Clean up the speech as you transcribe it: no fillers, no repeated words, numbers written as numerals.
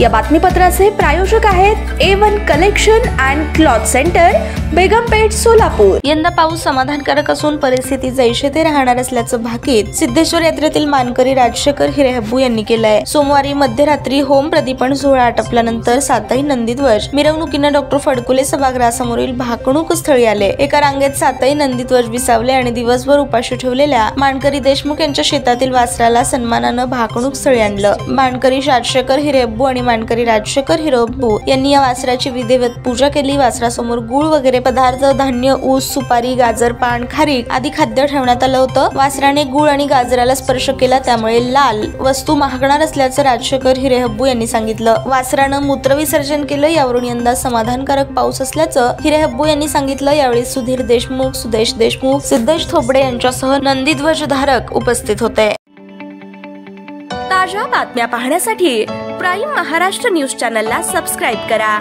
या बातमीपत्राचे प्रायोजक आहेत A1 collection and cloth centre, Begumpeth, Solapur. यंदा पाऊस समाधानकारक असून परिस्थिती जैसे ते राहणार असल्याचं भाकीत सिद्धेश्वर यात्रेतील मानकरी राजशेखर हिरेहब्बू यांनी केलंय। सोमवारी मध्यरात्री होम प्रदीपन सोहळा आटपल्यानंतर सातही नंदीध्वज मिरवणुकीने डॉक्टर फडकुले सभागृहासमोरील भाकणूक स्थळी आले। एका रांगेत सातही नंदीध्वज विसावले आणि दिवसभर उपाशी ठेवलेल्या मानकरी देशमुख यांच्या शेतातील वासराला सन्मानानं भाकणूक स्थळी आणलं। मानकरी राजशेखर हिरेहब्बू आणि मानकरी राजशेखर हिरेहब्बू यांनी या वासराची विधिवत पूजा केली। वासरासमोर गुळ वगैरे पदार्थ, धान्य, ऊस, सुपारी, गाजर, पान, खारीक आदी खाद्य ठेवण्यात आलं होतं। वासराने गुळ आणि गाजराला स्पर्श केला, त्यामुळे लाल वस्तू महागणार असल्याचं राजशेखर हिरेहब्बू यांनी सांगितलं। वासरानं मूत्रविसर्जन केलं, यावरून यंदा समाधानकारक पाऊस असल्याचं हिरेहब्बू यांनी सांगितलं। यावेळी सुधीर देशमुख, सुदेश देशमुख, सिद्धेश थोबडे यांच्यासह नंदीध्वजधारक उपस्थित होते। ताज्या बातम्या पाहण्यासाठी प्राईम महाराष्ट्र न्यूज चॅनलला सबस्क्राईब करा।